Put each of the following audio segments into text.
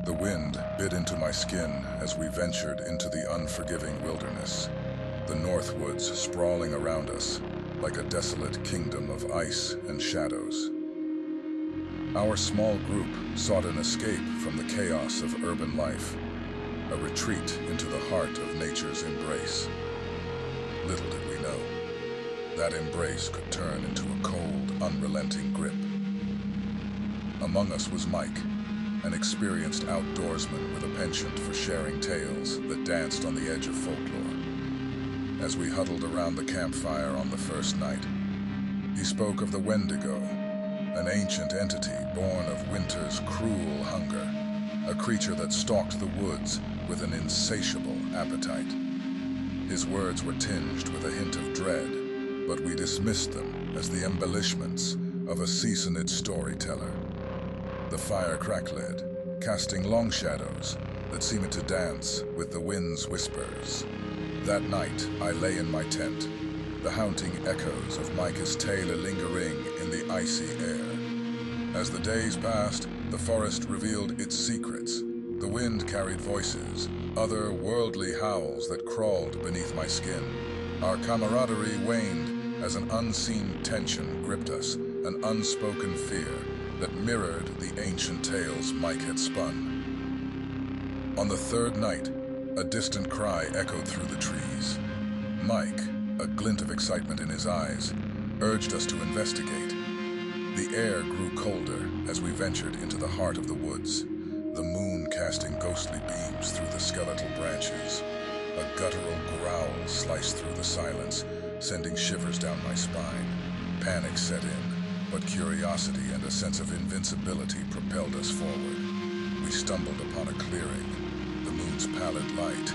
The wind bit into my skin as we ventured into the unforgiving wilderness, the Northwoods sprawling around us like a desolate kingdom of ice and shadows. Our small group sought an escape from the chaos of urban life, a retreat into the heart of nature's embrace. Little did we know, that embrace could turn into a cold, unrelenting grip. Among us was Mike, an experienced outdoorsman with a penchant for sharing tales that danced on the edge of folklore. As we huddled around the campfire on the first night, he spoke of the Wendigo, an ancient entity born of winter's cruel hunger, a creature that stalked the woods with an insatiable appetite. His words were tinged with a hint of dread, but we dismissed them as the embellishments of a seasoned storyteller. The fire crackled, casting long shadows that seemed to dance with the wind's whispers. That night, I lay in my tent, the haunting echoes of Micah's tale lingering in the icy air. As the days passed, the forest revealed its secrets. The wind carried voices, other-worldly howls that crawled beneath my skin. Our camaraderie waned as an unseen tension gripped us, an unspoken fear that mirrored the ancient tales Mike had spun. On the third night, a distant cry echoed through the trees. Mike, a glint of excitement in his eyes, urged us to investigate. The air grew colder as we ventured into the heart of the woods, the moon casting ghostly beams through the skeletal branches. A guttural growl sliced through the silence, sending shivers down my spine. Panic set in, but curiosity and a sense of invincibility propelled us forward. We stumbled upon a clearing, the moon's pallid light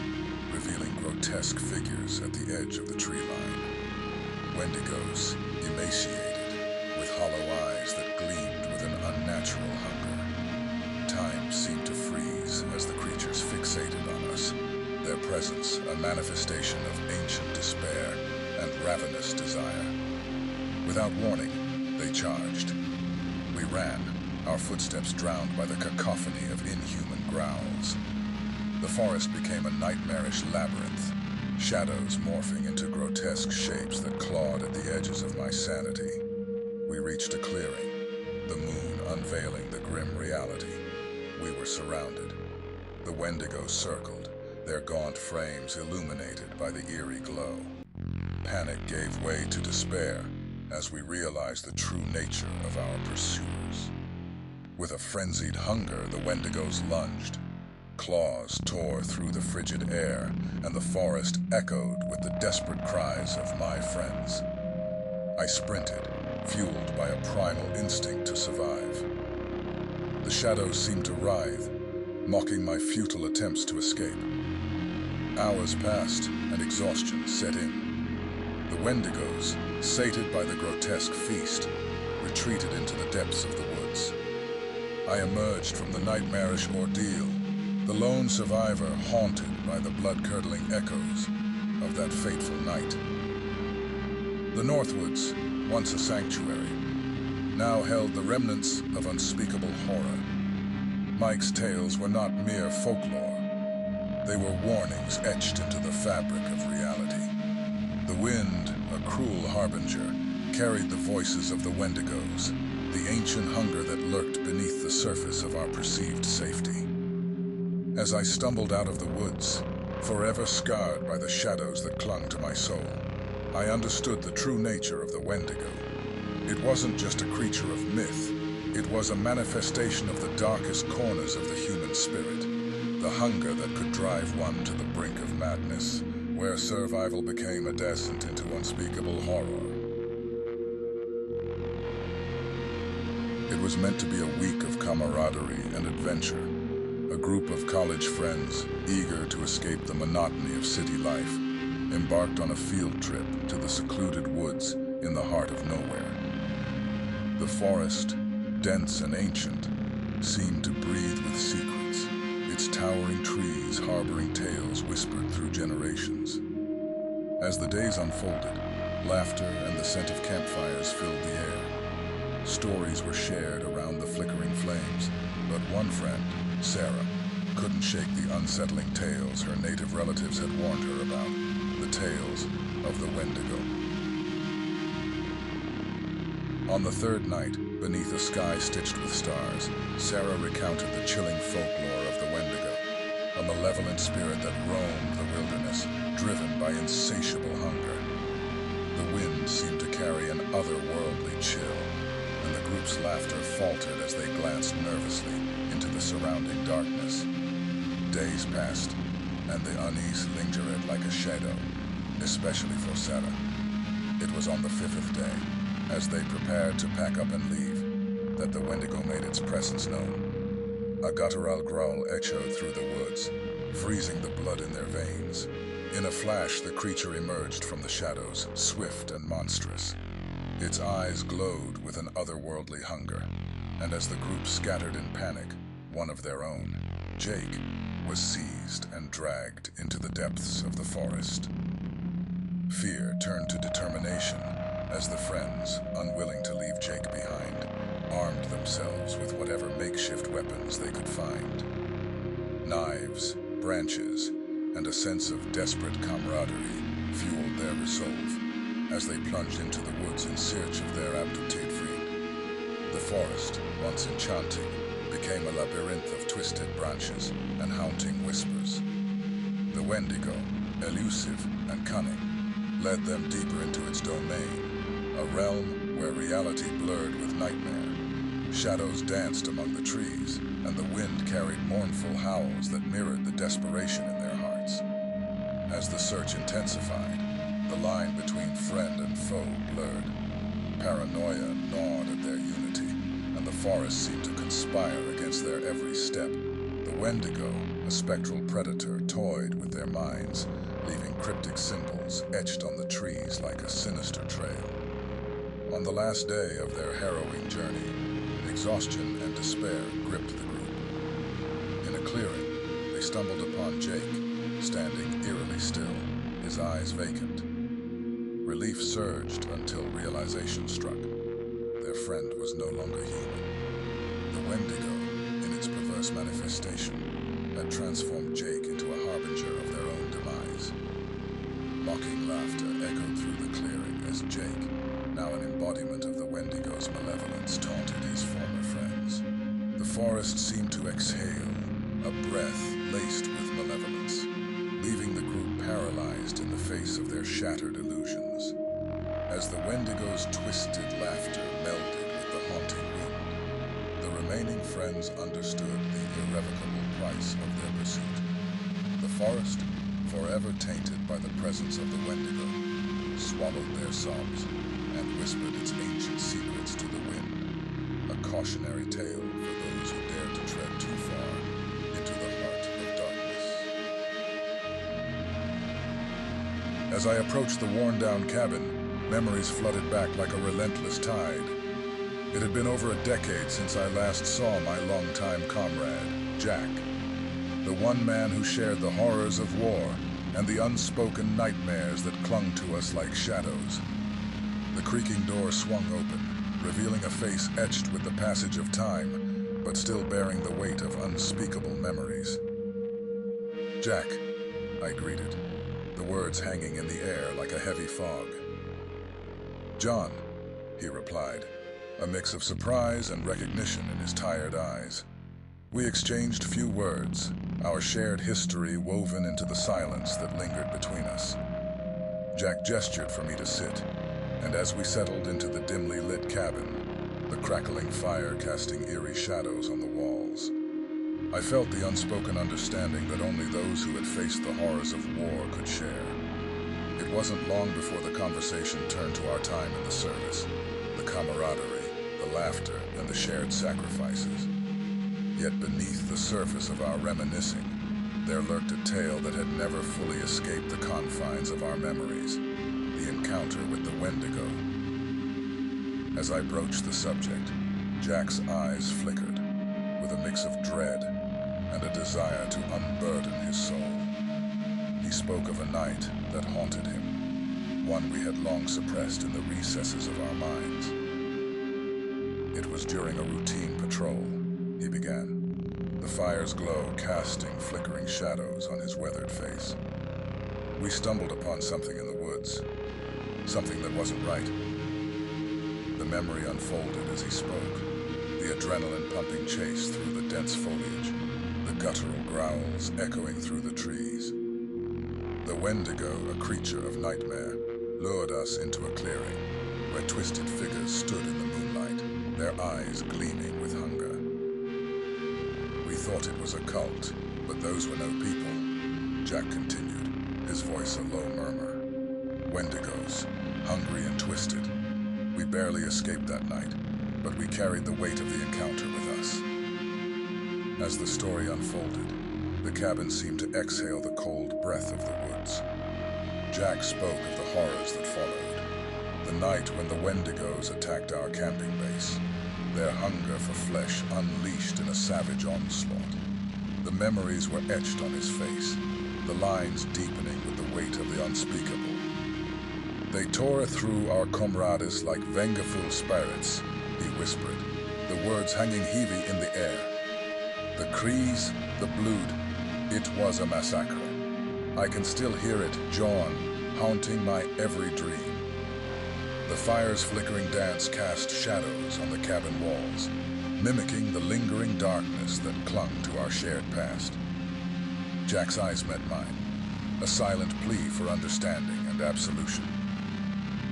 revealing grotesque figures at the edge of the tree line. Wendigos, emaciated, with hollow eyes that gleamed with an unnatural hunger. Time seemed to freeze as the creatures fixated on us, their presence a manifestation of ancient despair and ravenous desire. Without warning, they charged. We ran, our footsteps drowned by the cacophony of inhuman growls. The forest became a nightmarish labyrinth, shadows morphing into grotesque shapes that clawed at the edges of my sanity. We reached a clearing, the moon unveiling the grim reality. We were surrounded. The Wendigos circled, their gaunt frames illuminated by the eerie glow. Panic gave way to despair as we realized the true nature of our pursuers. With a frenzied hunger, the Wendigos lunged. Claws tore through the frigid air, and the forest echoed with the desperate cries of my friends. I sprinted, fueled by a primal instinct to survive. The shadows seemed to writhe, mocking my futile attempts to escape. Hours passed, and exhaustion set in. The Wendigos, sated by the grotesque feast, retreated into the depths of the woods. I emerged from the nightmarish ordeal, the lone survivor haunted by the blood-curdling echoes of that fateful night. The Northwoods, once a sanctuary, now held the remnants of unspeakable horror. Mike's tales were not mere folklore. They were warnings etched into the fabric of reality. The wind, a cruel harbinger, carried the voices of the Wendigos, the ancient hunger that lurked beneath the surface of our perceived safety. As I stumbled out of the woods, forever scarred by the shadows that clung to my soul, I understood the true nature of the Wendigo. It wasn't just a creature of myth, it was a manifestation of the darkest corners of the human spirit, the hunger that could drive one to the brink of madness, where survival became a descent into unspeakable horror. It was meant to be a week of camaraderie and adventure, a group of college friends eager to escape the monotony of city life, embarked on a field trip to the secluded woods in the heart of nowhere. The forest, dense and ancient, seemed to breathe with secrets, its towering trees harboring tales whispered through generations. As the days unfolded, laughter and the scent of campfires filled the air. Stories were shared around the flickering flames, but one friend, Sarah, couldn't shake the unsettling tales her native relatives had warned her about, the tales of the Wendigo. On the third night, beneath a sky stitched with stars, Sarah recounted the chilling folklore of the Wendigo, a malevolent spirit that roamed the wilderness, driven by insatiable hunger. The wind seemed to carry an otherworldly chill, and the group's laughter faltered as they glanced nervously into the surrounding darkness. Days passed, and the unease lingered like a shadow, especially for Sarah. It was on the fifth day, as they prepared to pack up and leave, that the Wendigo made its presence known. A guttural growl echoed through the woods, freezing the blood in their veins. In a flash, the creature emerged from the shadows, swift and monstrous. Its eyes glowed with an otherworldly hunger, and as the group scattered in panic, one of their own, Jake, was seized and dragged into the depths of the forest. Fear turned to determination as the friends, unwilling to leave Jake behind, armed themselves with whatever makeshift weapons they could find. Knives, branches, and a sense of desperate camaraderie fueled their resolve as they plunged into the woods in search of their abducted friend. The forest, once enchanting, became a labyrinth of twisted branches and haunting whispers. The Wendigo, elusive and cunning, led them deeper into its domain, a realm where reality blurred with nightmare. Shadows danced among the trees, and the wind carried mournful howls that mirrored the desperation in their hearts. As the search intensified, the line between friend and foe blurred. Paranoia gnawed at their unity, and the forest seemed to conspire against their every step. The Wendigo, a spectral predator, toyed with their minds, leaving cryptic symbols etched on the trees like a sinister trail. On the last day of their harrowing journey, exhaustion and despair gripped the group. In a clearing, they stumbled upon Jake, standing eerily still, his eyes vacant. Relief surged until realization struck. Their friend was no longer human. The Wendigo, in its perverse manifestation, had transformed Jake into a harbinger of their own demise. Mocking laughter echoed through the clearing as Jake, now an embodiment of the Wendigo's malevolence, taunted his former friends. The forest seemed to exhale, a breath laced with malevolence, leaving the group paralyzed in the face of their shattered illusions. As the Wendigo's twisted laughter melded with the haunting wind, the remaining friends understood the irrevocable price of their pursuit. The forest, forever tainted by the presence of the Wendigo, swallowed their sobs and whispered its ancient secrets to the wind, a cautionary tale for those who dared to tread too far into the heart of darkness. As I approached the worn-down cabin, memories flooded back like a relentless tide. It had been over a decade since I last saw my longtime comrade, Jack, the one man who shared the horrors of war and the unspoken nightmares that clung to us like shadows. The creaking door swung open, revealing a face etched with the passage of time, but still bearing the weight of unspeakable memories. "Jack," I greeted, the words hanging in the air like a heavy fog. "John," he replied, a mix of surprise and recognition in his tired eyes. We exchanged few words, our shared history woven into the silence that lingered between us. Jack gestured for me to sit, and as we settled into the dimly lit cabin, the crackling fire casting eerie shadows on the walls, I felt the unspoken understanding that only those who had faced the horrors of war could share. It wasn't long before the conversation turned to our time in the service, the camaraderie, the laughter, and the shared sacrifices. Yet beneath the surface of our reminiscing, there lurked a tale that had never fully escaped the confines of our memories, the encounter with the Wendigo. As I broached the subject, Jack's eyes flickered, with a mix of dread and a desire to unburden his soul. He spoke of a night that haunted him, one we had long suppressed in the recesses of our minds. "It was during a routine patrol," he began. the fire's glow casting flickering shadows on his weathered face. We stumbled upon something in the woods, something that wasn't right. The memory unfolded as he spoke, the adrenaline-pumping chase through the dense foliage, the guttural growls echoing through the trees. The Wendigo, a creature of nightmare, lured us into a clearing where twisted figures stood in the moonlight, their eyes gleaming with hunger. We thought it was a cult, but those were no people, Jack continued, his voice a low murmur. Wendigos, hungry and twisted. We barely escaped that night, but we carried the weight of the encounter with us. As the story unfolded, the cabin seemed to exhale the cold breath of the woods. Jack spoke of the horrors that followed. The night when the Wendigos attacked our camping base, their hunger for flesh unleashed in a savage onslaught. The memories were etched on his face, the lines deepening with the weight of the unspeakable. They tore through our comrades like vengeful spirits, he whispered, the words hanging heavy in the air. The cries, the blood, it was a massacre. I can still hear it, John, haunting my every dream. The fire's flickering dance cast shadows on the cabin walls, mimicking the lingering darkness that clung to our shared past. Jack's eyes met mine, a silent plea for understanding and absolution.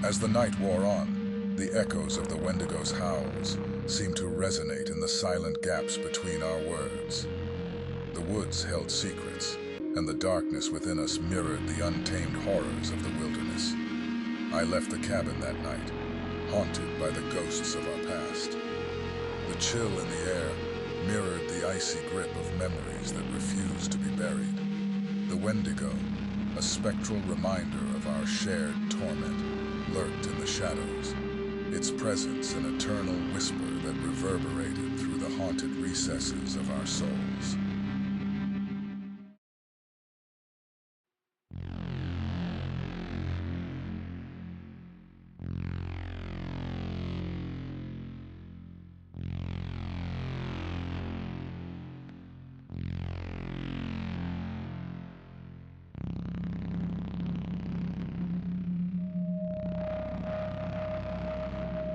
As the night wore on, the echoes of the Wendigo's howls seemed to resonate in the silent gaps between our words. The woods held secrets, and the darkness within us mirrored the untamed horrors of the wilderness. I left the cabin that night, haunted by the ghosts of our past. The chill in the air mirrored the icy grip of memories that refused to be buried. The Wendigo, a spectral reminder of our shared torment, lurked in the shadows, its presence an eternal whisper that reverberated through the haunted recesses of our souls.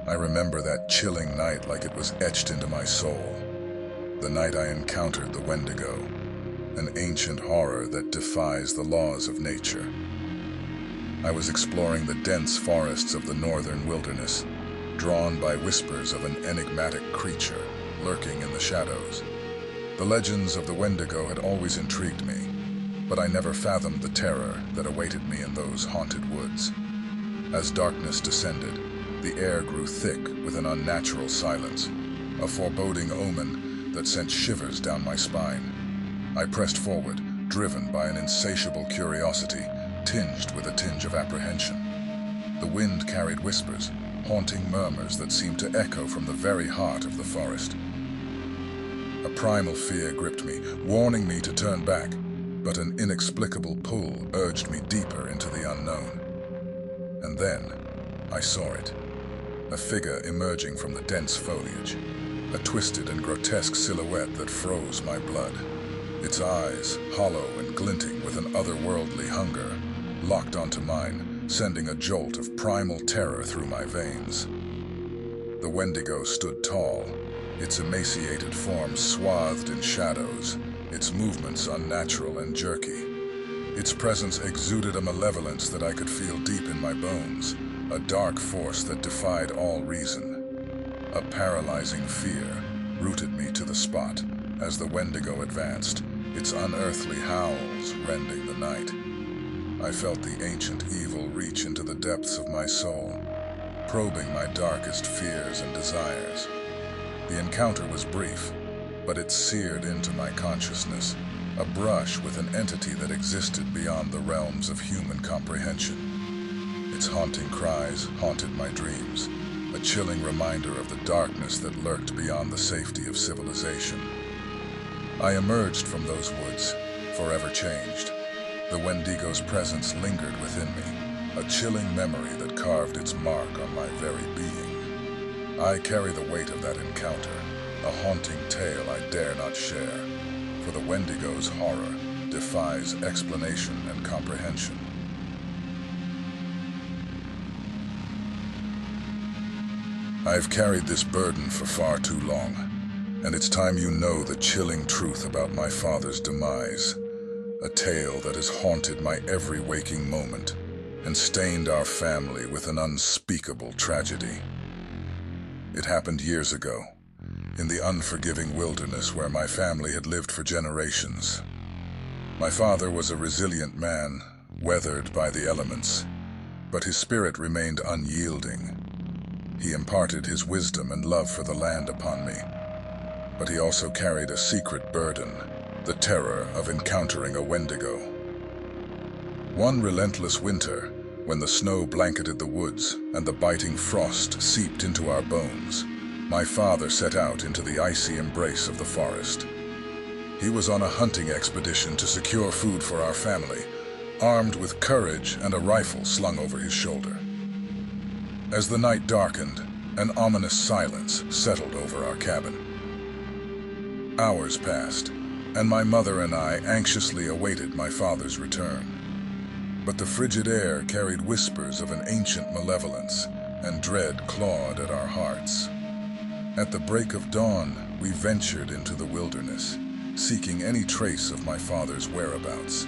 I remember that chilling night like it was etched into my soul. The night I encountered the Wendigo, an ancient horror that defies the laws of nature. I was exploring the dense forests of the northern wilderness, drawn by whispers of an enigmatic creature lurking in the shadows. The legends of the Wendigo had always intrigued me, but I never fathomed the terror that awaited me in those haunted woods. As darkness descended, the air grew thick with an unnatural silence, a foreboding omen that sent shivers down my spine. I pressed forward, driven by an insatiable curiosity, tinged with a tinge of apprehension. The wind carried whispers, haunting murmurs that seemed to echo from the very heart of the forest. A primal fear gripped me, warning me to turn back, but an inexplicable pull urged me deeper into the unknown. And then, I saw it. A figure emerging from the dense foliage, a twisted and grotesque silhouette that froze my blood. Its eyes, hollow and glinting with an otherworldly hunger, locked onto mine, sending a jolt of primal terror through my veins. The Wendigo stood tall, its emaciated form swathed in shadows, its movements unnatural and jerky. Its presence exuded a malevolence that I could feel deep in my bones, a dark force that defied all reason. A paralyzing fear rooted me to the spot as the Wendigo advanced, its unearthly howls rending the night. I felt the ancient evil reach into the depths of my soul, probing my darkest fears and desires. The encounter was brief, but it seared into my consciousness, a brush with an entity that existed beyond the realms of human comprehension. Its haunting cries haunted my dreams, a chilling reminder of the darkness that lurked beyond the safety of civilization. I emerged from those woods, forever changed. The Wendigo's presence lingered within me, a chilling memory that carved its mark on my very being. I carry the weight of that encounter, a haunting tale I dare not share, for the Wendigo's horror defies explanation and comprehension. I've carried this burden for far too long, and it's time you know the chilling truth about my father's demise, a tale that has haunted my every waking moment and stained our family with an unspeakable tragedy. It happened years ago, in the unforgiving wilderness where my family had lived for generations. My father was a resilient man, weathered by the elements, but his spirit remained unyielding. He imparted his wisdom and love for the land upon me, but he also carried a secret burden, the terror of encountering a Wendigo. One relentless winter, when the snow blanketed the woods and the biting frost seeped into our bones, my father set out into the icy embrace of the forest. He was on a hunting expedition to secure food for our family, armed with courage and a rifle slung over his shoulder. As the night darkened, an ominous silence settled over our cabin. Hours passed, and my mother and I anxiously awaited my father's return. But the frigid air carried whispers of an ancient malevolence, and dread clawed at our hearts. At the break of dawn, we ventured into the wilderness, seeking any trace of my father's whereabouts.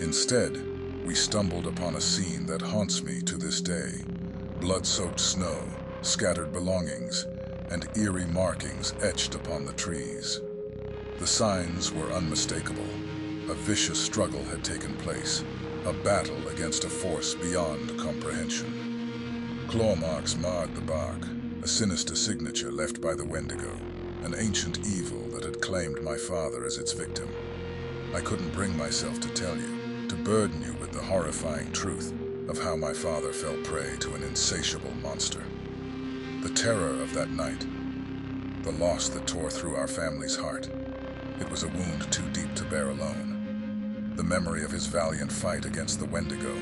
Instead, we stumbled upon a scene that haunts me to this day. Blood-soaked snow, scattered belongings, and eerie markings etched upon the trees. The signs were unmistakable. A vicious struggle had taken place, a battle against a force beyond comprehension. Claw marks marred the bark, a sinister signature left by the Wendigo, an ancient evil that had claimed my father as its victim. I couldn't bring myself to tell you, to burden you with the horrifying truth of how my father fell prey to an insatiable monster. The terror of that night, the loss that tore through our family's heart, it was a wound too deep to bear alone. The memory of his valiant fight against the Wendigo,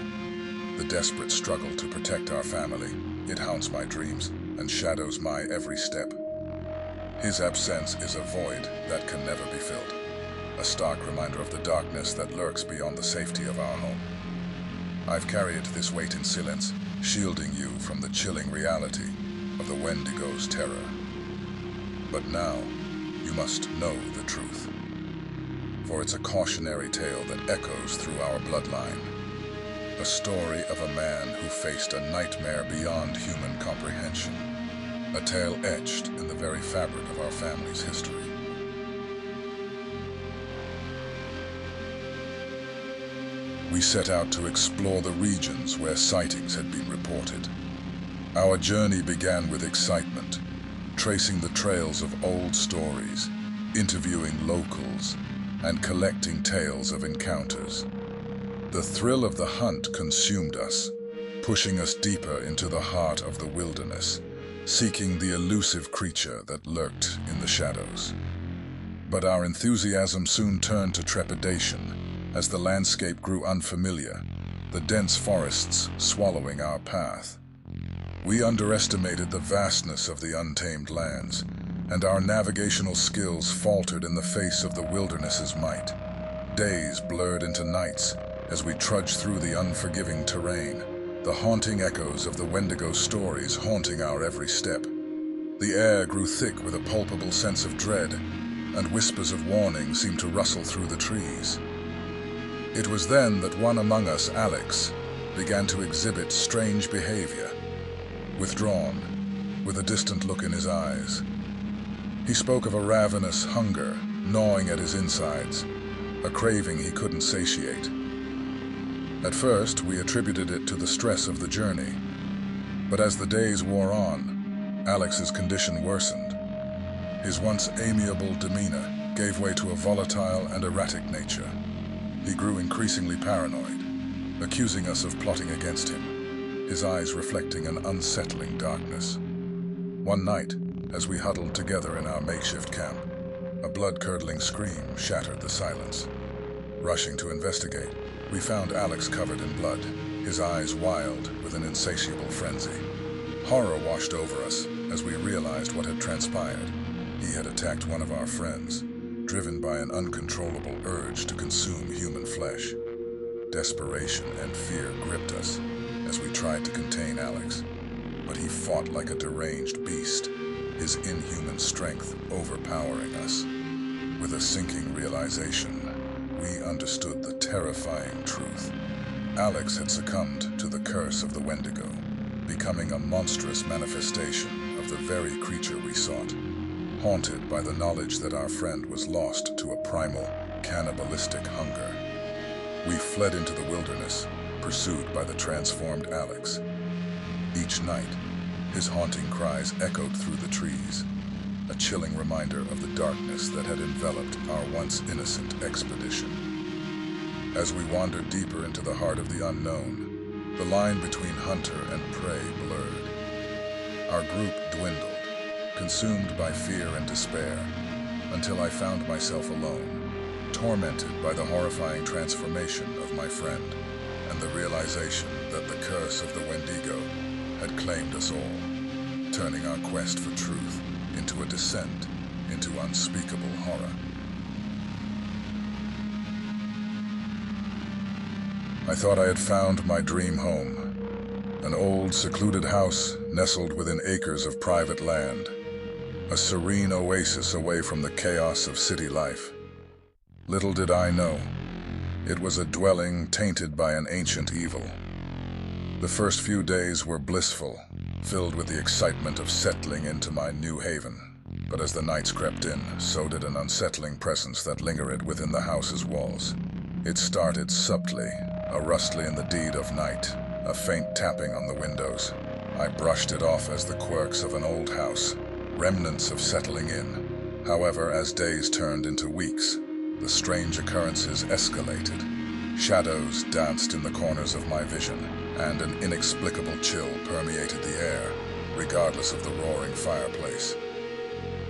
the desperate struggle to protect our family, it haunts my dreams and shadows my every step. His absence is a void that can never be filled, a stark reminder of the darkness that lurks beyond the safety of our home. I've carried this weight in silence, shielding you from the chilling reality of the Wendigo's terror. But now, you must know the truth, for it's a cautionary tale that echoes through our bloodline. A story of a man who faced a nightmare beyond human comprehension, a tale etched in the very fabric of our family's history. We set out to explore the regions where sightings had been reported. Our journey began with excitement, tracing the trails of old stories, interviewing locals, and collecting tales of encounters. The thrill of the hunt consumed us, pushing us deeper into the heart of the wilderness, seeking the elusive creature that lurked in the shadows. But our enthusiasm soon turned to trepidation as the landscape grew unfamiliar, the dense forests swallowing our path. We underestimated the vastness of the untamed lands, and our navigational skills faltered in the face of the wilderness's might. Days blurred into nights as we trudged through the unforgiving terrain, the haunting echoes of the Wendigo stories haunting our every step. The air grew thick with a palpable sense of dread, and whispers of warning seemed to rustle through the trees. It was then that one among us, Alex, began to exhibit strange behavior, withdrawn, with a distant look in his eyes. He spoke of a ravenous hunger gnawing at his insides, a craving he couldn't satiate. At first, we attributed it to the stress of the journey, but as the days wore on, Alex's condition worsened. His once amiable demeanor gave way to a volatile and erratic nature. He grew increasingly paranoid, accusing us of plotting against him, his eyes reflecting an unsettling darkness. One night, as we huddled together in our makeshift camp, a blood-curdling scream shattered the silence. Rushing to investigate, we found Alex covered in blood, his eyes wild with an insatiable frenzy. Horror washed over us as we realized what had transpired. He had attacked one of our friends, driven by an uncontrollable urge to consume human flesh. Desperation and fear gripped us as we tried to contain Alex, but he fought like a deranged beast, his inhuman strength overpowering us. With a sinking realization, we understood the terrifying truth. Alex had succumbed to the curse of the Wendigo, becoming a monstrous manifestation of the very creature we sought. Haunted by the knowledge that our friend was lost to a primal, cannibalistic hunger, we fled into the wilderness, pursued by the transformed Alex. Each night, his haunting cries echoed through the trees, a chilling reminder of the darkness that had enveloped our once innocent expedition. As we wandered deeper into the heart of the unknown, the line between hunter and prey blurred. Our group dwindled, consumed by fear and despair, until I found myself alone, tormented by the horrifying transformation of my friend and the realization that the curse of the Wendigo had claimed us all, turning our quest for truth into a descent into unspeakable horror. I thought I had found my dream home, an old, secluded house nestled within acres of private land, a serene oasis away from the chaos of city life. Little did I know, it was a dwelling tainted by an ancient evil. The first few days were blissful, filled with the excitement of settling into my new haven. But as the nights crept in, so did an unsettling presence that lingered within the house's walls. It started subtly, a rustling in the dead of night, a faint tapping on the windows. I brushed it off as the quirks of an old house, remnants of settling in. However, as days turned into weeks, the strange occurrences escalated. Shadows danced in the corners of my vision, and an inexplicable chill permeated the air, regardless of the roaring fireplace.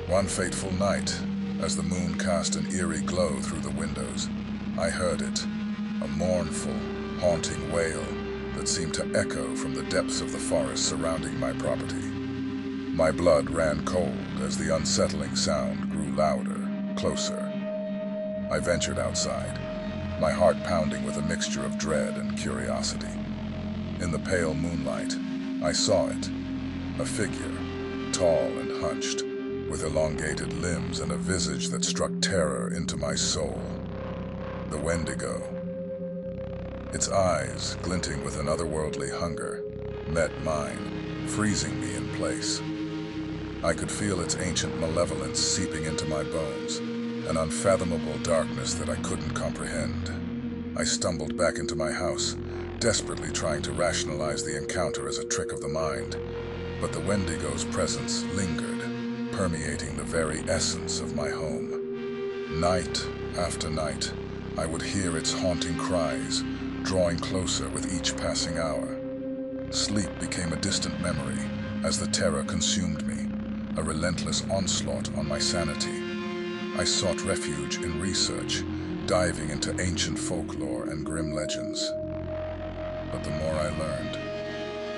One fateful night, as the moon cast an eerie glow through the windows, I heard it, a mournful, haunting wail that seemed to echo from the depths of the forest surrounding my property. My blood ran cold as the unsettling sound grew louder, closer. I ventured outside, my heart pounding with a mixture of dread and curiosity. In the pale moonlight, I saw it, a figure, tall and hunched, with elongated limbs and a visage that struck terror into my soul. The Wendigo. Its eyes, glinting with an otherworldly hunger, met mine, freezing me in place. I could feel its ancient malevolence seeping into my bones, an unfathomable darkness that I couldn't comprehend. I stumbled back into my house, desperately trying to rationalize the encounter as a trick of the mind. But the Wendigo's presence lingered, permeating the very essence of my home. Night after night, I would hear its haunting cries, drawing closer with each passing hour. Sleep became a distant memory as the terror consumed me, a relentless onslaught on my sanity. I sought refuge in research, diving into ancient folklore and grim legends. But the more I learned,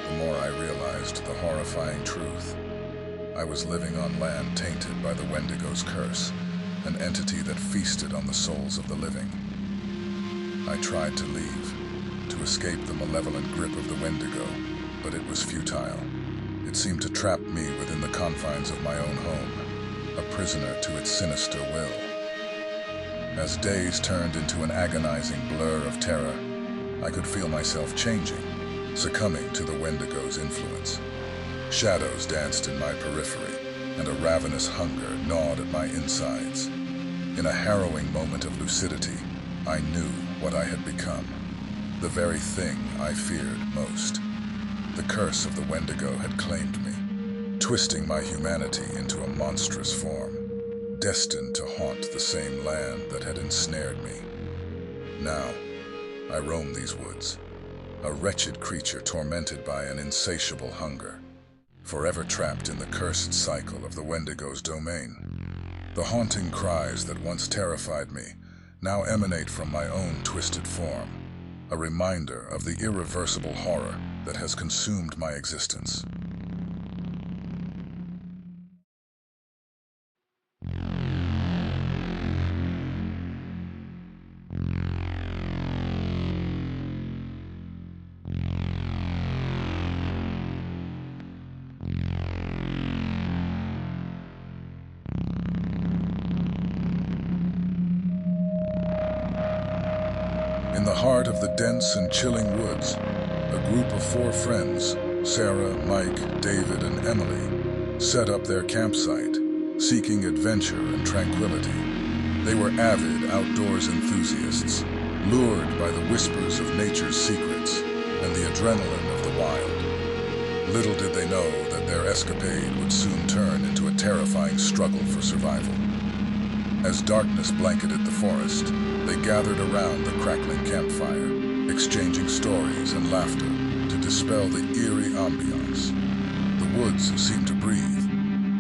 the more I realized the horrifying truth. I was living on land tainted by the Wendigo's curse, an entity that feasted on the souls of the living. I tried to leave, to escape the malevolent grip of the Wendigo, but it was futile. It seemed to trap me within the confines of my own home, a prisoner to its sinister will. As days turned into an agonizing blur of terror, I could feel myself changing, succumbing to the Wendigo's influence. Shadows danced in my periphery, and a ravenous hunger gnawed at my insides. In a harrowing moment of lucidity, I knew what I had become, the very thing I feared most. The curse of the Wendigo had claimed me, twisting my humanity into a monstrous form, destined to haunt the same land that had ensnared me. Now, I roam these woods, a wretched creature tormented by an insatiable hunger, forever trapped in the cursed cycle of the Wendigo's domain. The haunting cries that once terrified me now emanate from my own twisted form, a reminder of the irreversible horror that has consumed my existence. In the heart of the dense and chilling woods, a group of 4 friends, Sarah, Mike, David, and Emily, set up their campsite, seeking adventure and tranquility. They were avid outdoors enthusiasts, lured by the whispers of nature's secrets and the adrenaline of the wild. Little did they know that their escapade would soon turn into a terrifying struggle for survival. As darkness blanketed the forest, they gathered around the crackling campfire, exchanging stories and laughter to dispel the eerie ambiance. The woods seemed to breathe,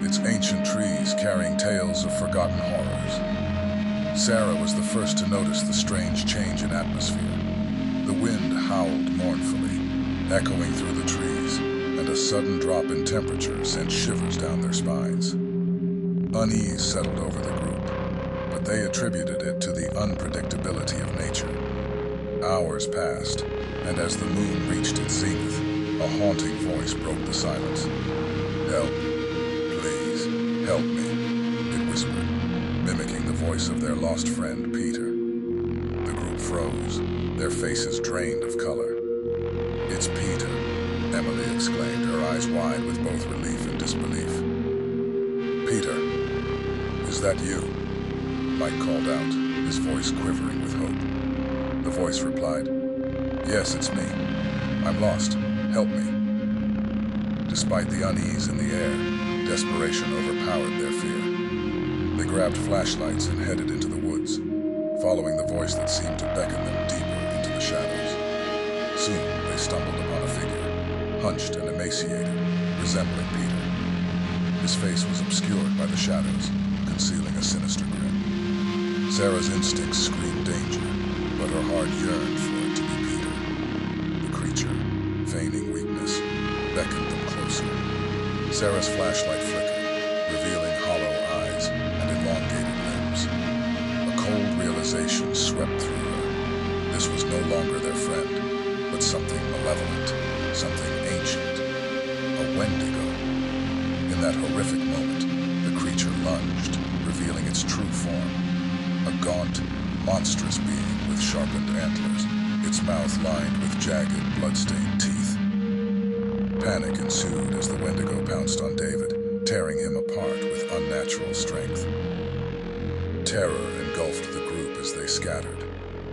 its ancient trees carrying tales of forgotten horrors. Sarah was the first to notice the strange change in atmosphere. The wind howled mournfully, echoing through the trees, and a sudden drop in temperature sent shivers down their spines. Unease settled over the group, but they attributed it to the unpredictability of nature. Hours passed, and as the moon reached its zenith, a haunting voice broke the silence. "Help, please, help me," it whispered, mimicking the voice of their lost friend, Peter. The group froze, their faces drained of color. "It's Peter," Emily exclaimed, her eyes wide with both relief and disbelief. "Peter, is that you?" Mike called out, his voice quivering with hope. The voice replied, "Yes, it's me. I'm lost. Help me." Despite the unease in the air, desperation overpowered their fear. They grabbed flashlights and headed into the woods, following the voice that seemed to beckon them deeper into the shadows. Soon they stumbled upon a figure, hunched and emaciated, resembling Peter. His face was obscured by the shadows, concealing a sinister grin. Sarah's instincts screamed danger, but her heart yearned for it to be Peter. The creature, feigning weakness, beckoned them closer. Sarah's flashlight flickered, revealing hollow eyes and elongated limbs. A cold realization swept through her. This was no longer their friend, but something malevolent, something ancient, a Wendigo. In that horrific moment, the creature lunged, revealing its true form. A gaunt, monstrous being with sharpened antlers, its mouth lined with jagged, blood-stained teeth. Panic ensued as the Wendigo pounced on David, tearing him apart with unnatural strength. Terror engulfed the group as they scattered,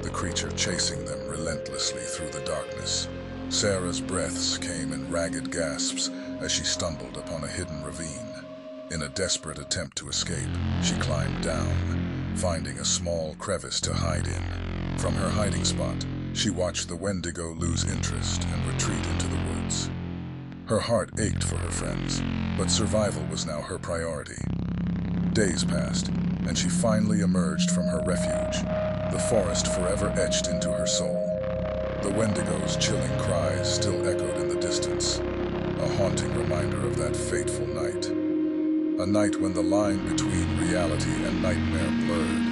the creature chasing them relentlessly through the darkness. Sarah's breaths came in ragged gasps as she stumbled upon a hidden ravine. In a desperate attempt to escape, she climbed down, finding a small crevice to hide in. From her hiding spot, she watched the Wendigo lose interest and retreat into the woods. Her heart ached for her friends, but survival was now her priority. Days passed, and she finally emerged from her refuge, the forest forever etched into her soul. The Wendigo's chilling cries still echoed in the distance, a haunting reminder of that fateful night. A night when the line between reality and nightmare blurred,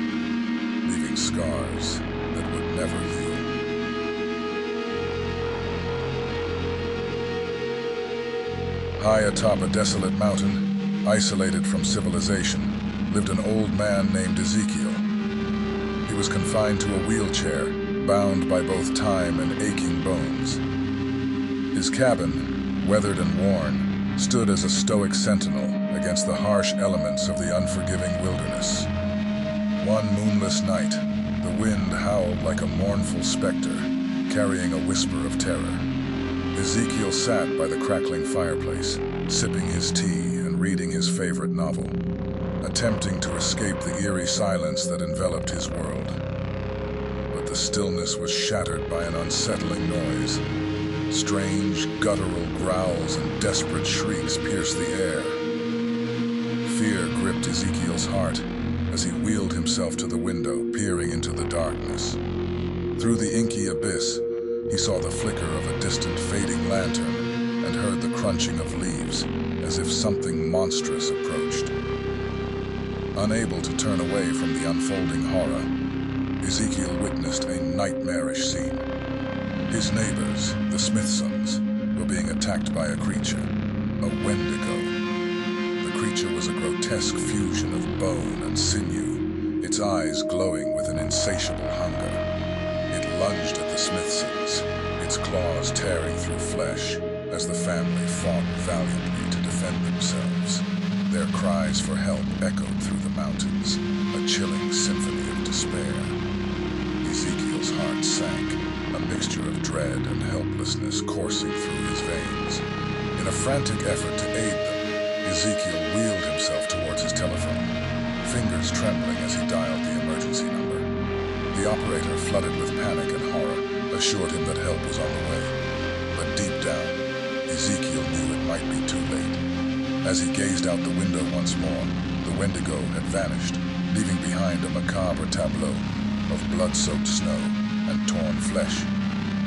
leaving scars that would never heal. High atop a desolate mountain, isolated from civilization, lived an old man named Ezekiel. He was confined to a wheelchair, bound by both time and aching bones. His cabin, weathered and worn, stood as a stoic sentinel against the harsh elements of the unforgiving wilderness. One moonless night, the wind howled like a mournful specter, carrying a whisper of terror. Ezekiel sat by the crackling fireplace, sipping his tea and reading his favorite novel, attempting to escape the eerie silence that enveloped his world. But the stillness was shattered by an unsettling noise. Strange, guttural growls and desperate shrieks pierced the air. Fear gripped Ezekiel's heart as he wheeled himself to the window, peering into the darkness. Through the inky abyss, he saw the flicker of a distant fading lantern and heard the crunching of leaves as if something monstrous approached. Unable to turn away from the unfolding horror, Ezekiel witnessed a nightmarish scene. His neighbors, the Smithsons, were being attacked by a creature, a Wendigo. The creature was a grotesque fusion of bone and sinew, its eyes glowing with an insatiable hunger. It lunged at the Smithsons, its claws tearing through flesh as the family fought valiantly to defend themselves. Their cries for help echoed through the mountains, a chilling symphony of despair. Ezekiel's heart sank, a mixture of dread and helplessness coursing through his veins. In a frantic effort to aid them, Ezekiel wheeled himself towards his telephone, fingers trembling as he dialed the emergency number. The operator, flooded with panic and horror, assured him that help was on the way. But deep down, Ezekiel knew it might be too late. As he gazed out the window once more, the Wendigo had vanished, leaving behind a macabre tableau of blood-soaked snow and torn flesh.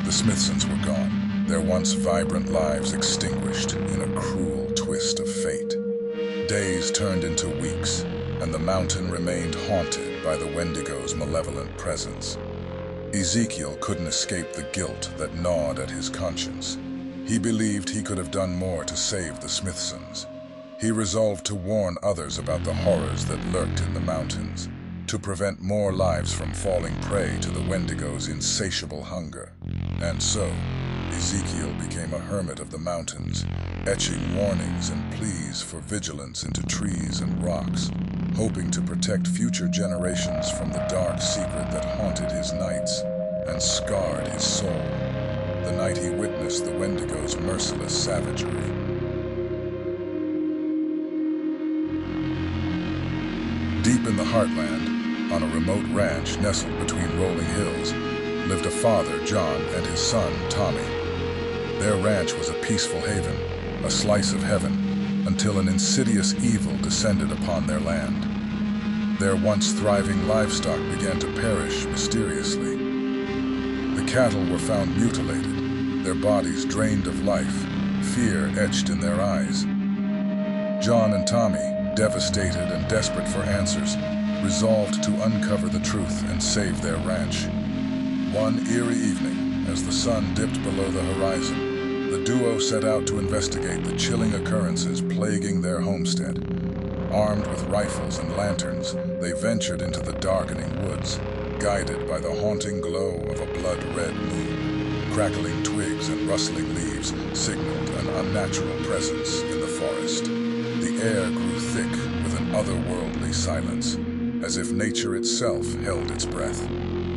The Smithsons were gone, their once vibrant lives extinguished in a cruel twist of fate. Days turned into weeks, and the mountain remained haunted by the Wendigo's malevolent presence. Ezekiel couldn't escape the guilt that gnawed at his conscience. He believed he could have done more to save the Smithsons. He resolved to warn others about the horrors that lurked in the mountains, to prevent more lives from falling prey to the Wendigo's insatiable hunger. And so, Ezekiel became a hermit of the mountains, etching warnings and pleas for vigilance into trees and rocks, hoping to protect future generations from the dark secret that haunted his nights and scarred his soul, the night he witnessed the Wendigo's merciless savagery. Deep in the heartland, on a remote ranch nestled between rolling hills, lived a father, John, and his son, Tommy. Their ranch was a peaceful haven, a slice of heaven, until an insidious evil descended upon their land. Their once thriving livestock began to perish mysteriously. The cattle were found mutilated, their bodies drained of life, fear etched in their eyes. John and Tommy, devastated and desperate for answers, resolved to uncover the truth and save their ranch. One eerie evening, as the sun dipped below the horizon, the duo set out to investigate the chilling occurrences plaguing their homestead. Armed with rifles and lanterns, they ventured into the darkening woods, guided by the haunting glow of a blood-red moon. Crackling twigs and rustling leaves signaled an unnatural presence in the forest. The air grew thick with an otherworldly silence, as if nature itself held its breath,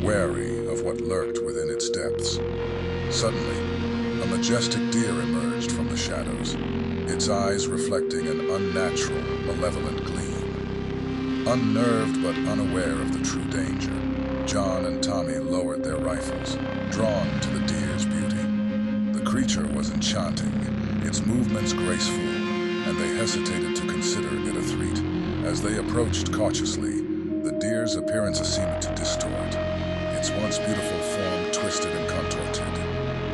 wary of what lurked within its depths. Suddenly, a majestic deer emerged from the shadows, its eyes reflecting an unnatural, malevolent gleam. Unnerved but unaware of the true danger, John and Tommy lowered their rifles, drawn to the deer's beauty. The creature was enchanting, its movements graceful, and they hesitated to consider it a threat. As they approached cautiously, the deer's appearance seemed to distort, its once beautiful form twisted and contorted,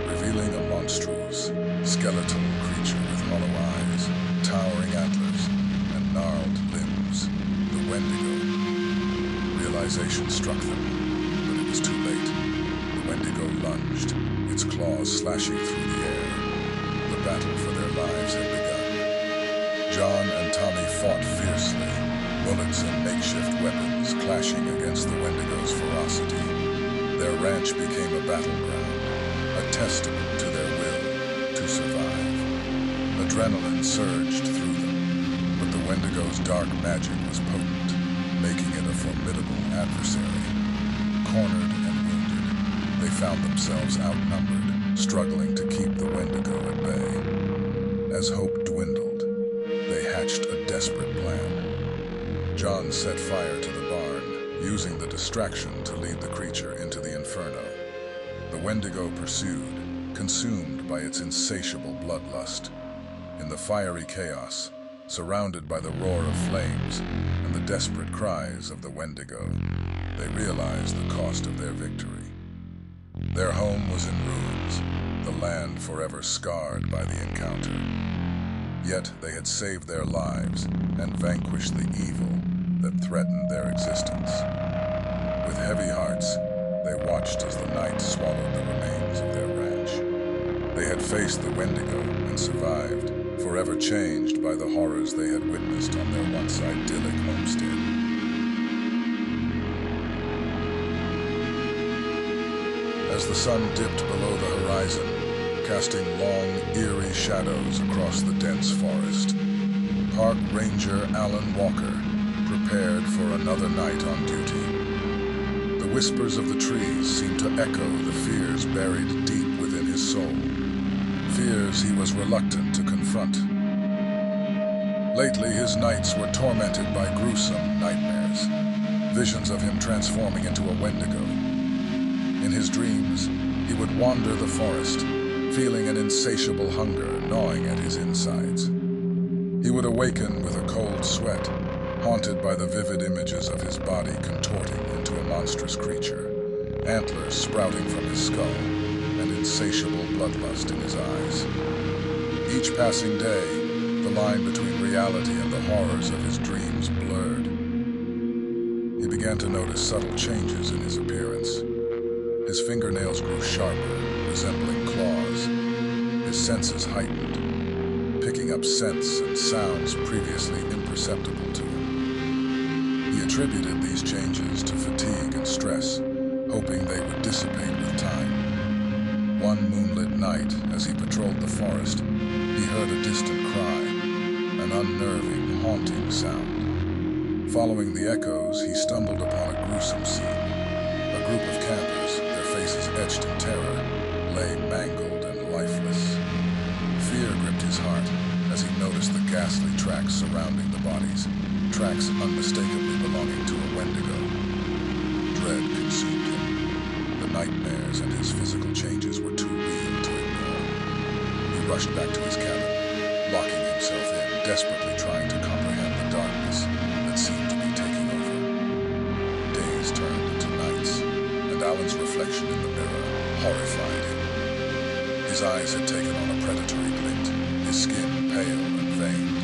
revealing a monstrous, skeletal creature with hollow eyes, towering antlers, and gnarled limbs. The Wendigo. Realization struck them, but it was too late. The Wendigo lunged, its claws slashing through the air. The battle for their lives had begun. John and Tommy fought fiercely, bullets and makeshift weapons clashing against the Wendigo's ferocity. Their ranch became a battleground, a testament to their will to survive. Adrenaline surged through them, but the Wendigo's dark magic was potent, making it a formidable adversary. Cornered and wounded, they found themselves outnumbered, struggling to keep the Wendigo at bay. As hope dwindled, they hatched a desperate plan. John set fire to the barn, using the distraction to lead the creature into the inferno. The Wendigo pursued, consumed by its insatiable bloodlust. In the fiery chaos, surrounded by the roar of flames and the desperate cries of the Wendigo, they realized the cost of their victory. Their home was in ruins, the land forever scarred by the encounter. Yet they had saved their lives and vanquished the evil that threatened their existence. With heavy hearts, they watched as the night swallowed the remains of their ranch. They had faced the Wendigo and survived, forever changed by the horrors they had witnessed on their once idyllic homestead. as the sun dipped below the horizon, casting long, eerie shadows across the dense forest. Park Ranger Alan Walker prepared for another night on duty. The whispers of the trees seemed to echo the fears buried deep within his soul, fears he was reluctant to confront. Lately, his nights were tormented by gruesome nightmares, visions of him transforming into a Wendigo. In his dreams, he would wander the forest, feeling an insatiable hunger gnawing at his insides. He would awaken with a cold sweat, haunted by the vivid images of his body contorting into a monstrous creature, antlers sprouting from his skull, and insatiable bloodlust in his eyes. Each passing day, the line between reality and the horrors of his dreams blurred. He began to notice subtle changes in his appearance. His fingernails grew sharper, resembling claws. His senses heightened, picking up scents and sounds previously imperceptible to him. He attributed these changes to fatigue and stress, hoping they would dissipate with time. One moonlit night, as he patrolled the forest, he heard a distant cry, an unnerving, haunting sound. Following the echoes, he stumbled upon a gruesome scene. A group of campers, their faces etched in terror, lay mangled and lifeless. Fear gripped his heart as he noticed the ghastly tracks surrounding the bodies, tracks unmistakably belonging to a Wendigo. Dread consumed him. The nightmares and his physical changes were too real to ignore. He rushed back to his cabin, locking himself in, desperately trying to comprehend the darkness that seemed to be taking over. Days turned into nights, and Alan's reflection in the mirror horrified him. His eyes had taken on a predatory glint, his skin pale and veined.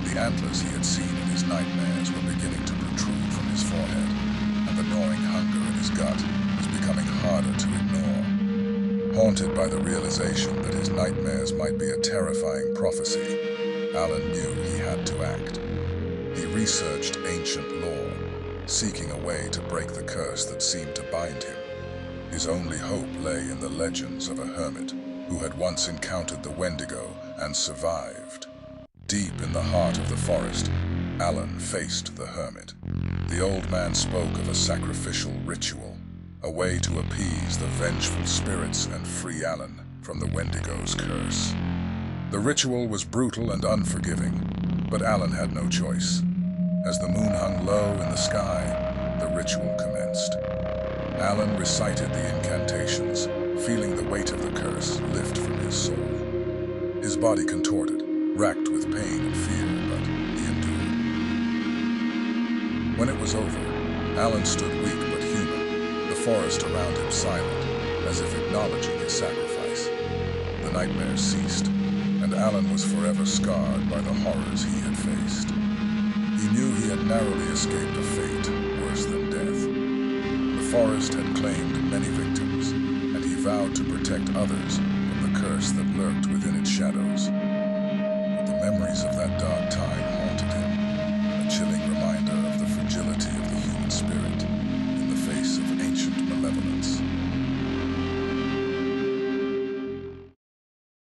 The antlers he had seen in his nightmares were beginning to protrude from his forehead, and the gnawing hunger in his gut was becoming harder to ignore. Haunted by the realization that his nightmares might be a terrifying prophecy, Alan knew he had to act. He researched ancient lore, seeking a way to break the curse that seemed to bind him. His only hope lay in the legends of a hermit who had once encountered the Wendigo and survived. Deep in the heart of the forest, Alan faced the hermit. The old man spoke of a sacrificial ritual, a way to appease the vengeful spirits and free Alan from the Wendigo's curse. The ritual was brutal and unforgiving, but Alan had no choice. As the moon hung low in the sky, the ritual commenced. Alan recited the incantations, feeling the weight of the curse lift from his soul. His body contorted, racked with pain and fear, but he endured. When it was over, Alan stood weak but human, the forest around him silent, as if acknowledging his sacrifice. The nightmares ceased, and Alan was forever scarred by the horrors he had faced. He knew he had narrowly escaped a fate worse than death. The forest had claimed many victims, and he vowed to protect others from the curse that lurked within its shadows. But the memories of that dark time